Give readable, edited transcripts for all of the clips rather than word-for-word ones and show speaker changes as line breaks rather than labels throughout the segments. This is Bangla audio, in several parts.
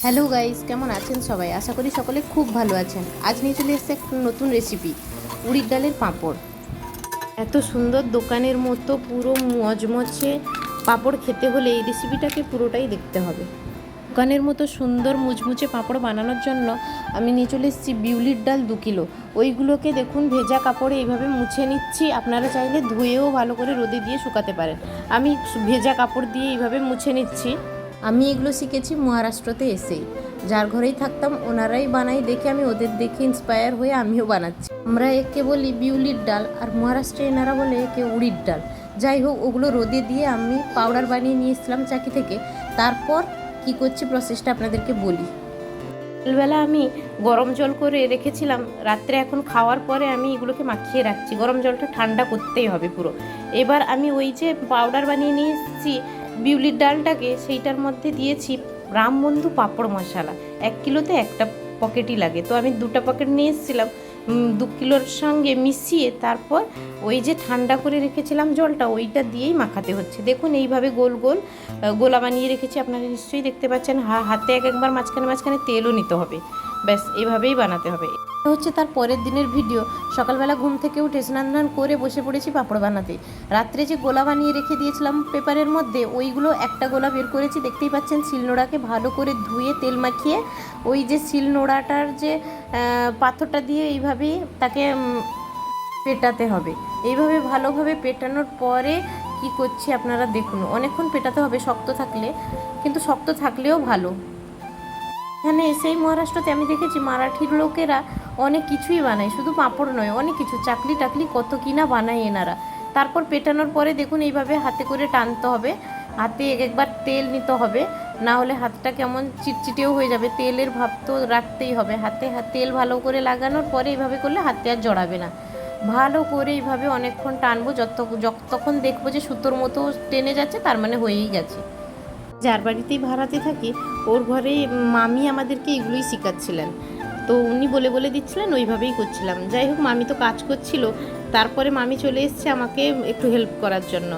হ্যালো গাইস, কেমন আছেন সবাই? আশা করি সকলে খুব ভালো আছেন। আজ নিয়ে চলে এসেছে একটা নতুন রেসিপি, উড়িদ ডালের পাঁপড়। এত সুন্দর দোকানের মতো পুরো মচমচে পাঁপড় খেতে হলে এই রেসিপিটাকে পুরোটাই দেখতে হবে। দোকানের মতো সুন্দর মুচমুচে পাঁপড় বানানোর জন্য আমি নিয়ে চলে এসেছি বিউলির ডাল 2 কিলো। ওইগুলোকে দেখুন ভেজা কাপড়ে এইভাবে মুছে নিচ্ছি। আপনারা চাইলে ধুয়েও ভালো করে রোদে দিয়ে শুকাতে পারেন। আমি ভেজা কাপড় দিয়ে এইভাবে মুছে নিচ্ছি। আমি এগুলো শিখেছি মহারাষ্ট্রতে এসেই। যার ঘরেই থাকতাম ওনারাই বানাই দেখে আমি ওদের দেখে ইন্সপায়ার হয়ে আমিও বানাচ্ছি। আমরা একে বলি বিউলির ডাল, আর মহারাষ্ট্রে এনারা বলে একে উড়িদ ডাল। যাই হোক, ওগুলো রোদে দিয়ে আমি পাউডার বানিয়ে নিয়ে এসেছিলাম চাকি থেকে। তারপর কি করছি প্রসেসটা আপনাদেরকে বলি। সকালবেলা আমি গরম জল করে রেখেছিলাম, রাত্রে এখন খাওয়ার পরে আমি এগুলোকে মাখিয়ে রাখছি। গরম জলটা ঠান্ডা করতেই হবে পুরো। এবার আমি ওই যে পাউডার বানিয়ে নিয়ে এসেছি বিউলির ডালটাকে, সেইটার মধ্যে দিয়েছি রামবন্ধু পাঁপড় মশলা। 1 কিলোতে একটা পকেটই লাগে, তো আমি 2টা পকেট নিয়ে এসেছিলাম। 2 কিলোর সঙ্গে মিশিয়ে তারপর ওই যে ঠান্ডা করে রেখেছিলাম জলটা, ওইটা দিয়েই মাখাতে হচ্ছে। দেখুন এইভাবে গোল গোল গোলা বানিয়ে রেখেছি, আপনারা নিশ্চয়ই দেখতে পাচ্ছেন। হাতে একবার মাঝখানে মাঝখানে তেলও নিতে হবে। ব্যাস এভাবেই বানাতে হবে। এটা হচ্ছে তার পরের দিনের ভিডিও। সকালবেলা ঘুম থেকে উঠে স্নান টান করে বসে পড়েছি পাঁপড় বানাতে। রাত্রে যে গোলা বানিয়ে রেখে দিয়েছিলাম পেপারের মধ্যে, ওইগুলো একটা গোলা বের করেছি। দেখতেই পাচ্ছেন শিলনোড়াকে ভালো করে ধুয়ে তেল মাখিয়ে ওই যে শিলনোড়াটার যে পাথরটা দিয়ে এইভাবেই তাকে পেটাতে হবে। এইভাবে ভালোভাবে পেটানোর পরে কি করছি আপনারা দেখুন। অনেকক্ষণ পেটাতে হবে শক্ত থাকলে, কিন্তু শক্ত থাকলেও ভালো। এখানে এসেই মহারাষ্ট্রতে আমি দেখেছি মারাঠির লোকেরা অনেক কিছুই বানায়, শুধু পাঁপড় নয়, অনেক কিছু চাকলি টাকলি কত কিনা বানায় এনারা। তারপর পেটানোর পরে দেখুন এইভাবে হাতে করে টানতে হবে। হাতে একবার তেল নিতে হবে, না হলে হাতটা কেমন চিটচিটেও হয়ে যাবে। তেলের ভাব তো রাখতেই হবে হাতে। তেল ভালো করে লাগানোর পরে এইভাবে করলে হাতে আর জড়াবে না। ভালো করে এইভাবে অনেকক্ষণ টানবো, যতক্ষণ দেখবো যে সুতোর মতো টেনে যাচ্ছে, তার মানে হয়েই গেছে। যার বাড়িতেই ভাড়াতে থাকি, ওর ঘরে মামি আমাদেরকে এগুলোই শেখাচ্ছিলেন, তো উনি বলে বলে দিচ্ছিলেন, ওইভাবেই করছিলাম। যাই হোক, মামি তো কাজ করছিল, তারপরে মামি চলে এসছে আমাকে একটু হেল্প করার জন্য।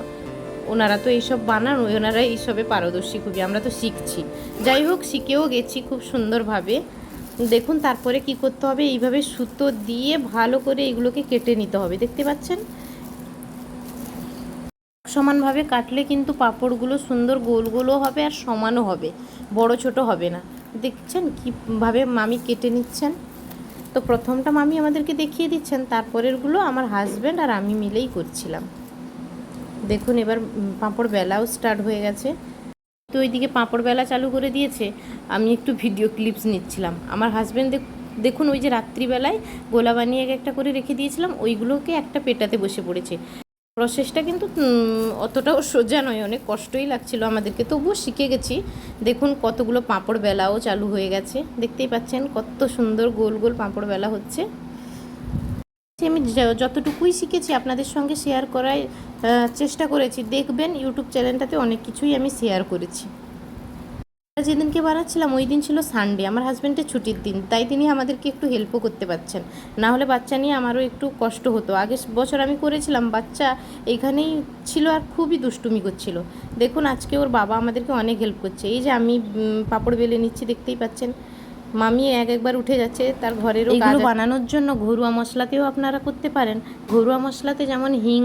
ওনারা তো এইসব বানান, ওনারা এইসবে পারদর্শী খুবই, আমরা তো শিখছি। যাই হোক, শিখেও গেছি খুব সুন্দরভাবে। দেখুন তারপরে কি করতে হবে, এইভাবে সুতো দিয়ে ভালো করে এগুলোকে কেটে নিতে হবে। দেখতে পাচ্ছেন সমানভাবে কাটলে কিন্তু পাঁপড়গুলো সুন্দর গোল গোলও হবে আর সমানও হবে, বড় ছোট হবে না। দেখছেন কীভাবে মামি কেটে নিচ্ছেন। তো প্রথমটা মামি আমাদেরকে দেখিয়ে দিচ্ছেন, তারপরেরগুলো আমার হাজব্যান্ড আর আমি মিলেই করছিলাম। দেখুন এবার পাঁপড় বেলাও স্টার্ট হয়ে গেছে। তো ওইদিকে পাঁপড় বেলা চালু করে দিয়েছে, আমি একটু ভিডিও ক্লিপস নিচ্ছিলাম। আমার হাজব্যান্ড দেখুন ওই যে রাত্রিবেলায় গোলা বানিয়ে একটা করে রেখে দিয়েছিলাম, ওইগুলোকে একটা পেটাতে বসে পড়েছে। প্রসেসটা কিন্তু অতটাও সোজা নয়, অনেক কষ্টই লাগছিল আমাদেরকে, তবুও শিখে গেছি। দেখুন কতগুলো পাঁপড় বেলাও চালু হয়ে গেছে, দেখতেই পাচ্ছেন কত সুন্দর গোল গোল পাঁপড় বেলা হচ্ছে। আমি যতটুকুই শিখেছি আপনাদের সঙ্গে শেয়ার করার চেষ্টা করেছি। দেখবেন ইউটিউব চ্যানেলটাতে অনেক কিছুই আমি শেয়ার করেছি। যেদিনকে বানাচ্ছিলাম ওই দিন ছিল সানডে, আমার হাজব্যান্ডের ছুটির দিন, তাই তিনি আমাদেরকে একটু হেল্পও করতে পারছেন। না হলে বাচ্চা নিয়ে আমারও একটু কষ্ট হতো। আগের বছর আমি করেছিলাম, বাচ্চা এইখানেই ছিল আর খুবই দুষ্টুমি করছিল। দেখুন আজকে ওর বাবা আমাদেরকে অনেক হেল্প করছে। এই যে আমি পাঁপড় বেলে নিচ্ছি, দেখতেই পাচ্ছেন মামি একবার উঠে যাচ্ছে তার ঘরেরও। এগুলো বানানোর জন্য ঘরোয়া মশলাতেও আপনারা করতে পারেন। ঘরোয়া মশলাতে যেমন হিং,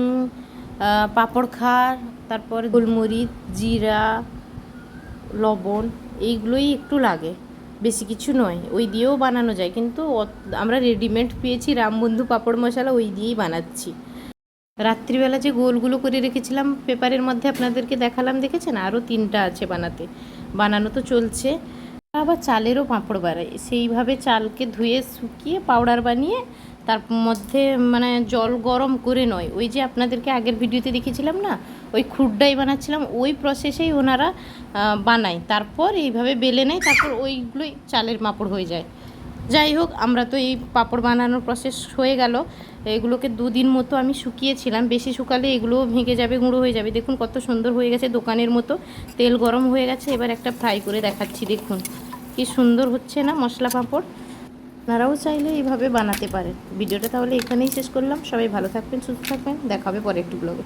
পাঁপড় খার, তারপর গোলমরিচ, জিরা, লবণ, এইগুলোই একটু লাগে, বেশি কিছু নয়। ওই দিয়েও বানানো যায়, কিন্তু আমরা রেডিমেড পেয়েছি রামবন্ধু পাঁপড় মশলা, ওই দিয়েই বানাচ্ছি। রাত্রিবেলা যে গোলগুলো করে রেখেছিলাম পেপারের মধ্যে আপনাদেরকে দেখালাম, দেখেছেন? আরও 3টা আছে বানানো তো চলছে। আবার চালেরও পাঁপড় বানাই, সেইভাবে চালকে ধুয়ে শুকিয়ে পাউডার বানিয়ে তার মধ্যে মানে জল গরম করে নয়, ওই যে আপনাদেরকে আগের ভিডিওতে দেখেছিলাম না, ওই খুড্ডাই বানাচ্ছিলাম, ওই প্রসেসেই ওনারা বানায়। তারপর এইভাবে বেলে নেয়, তারপর ওইগুলোই চালের পাঁপড় হয়ে যায়। যাই হোক, আমরা তো এই পাঁপড় বানানোর প্রসেস হয়ে গেল। এগুলোকে 2 দিন মতো আমি শুকিয়েছিলাম, বেশি শুকালে এগুলো ভেঙে যাবে, গুঁড়ো হয়ে যাবে। দেখুন কত সুন্দর হয়ে গেছে দোকানের মতো, তেল গরম হয়ে গেছে। এবার একটা ফ্রাই করে দেখাচ্ছি, দেখুন কি সুন্দর হচ্ছে না মশলা পাঁপড়। আপনারাও চাইলে এইভাবে বানাতে পারেন। ভিডিওটা তাহলে এখানেই শেষ করলাম। সবাই ভালো থাকবেন, সুস্থ থাকবেন, দেখা হবে পরে একটু ব্লগে।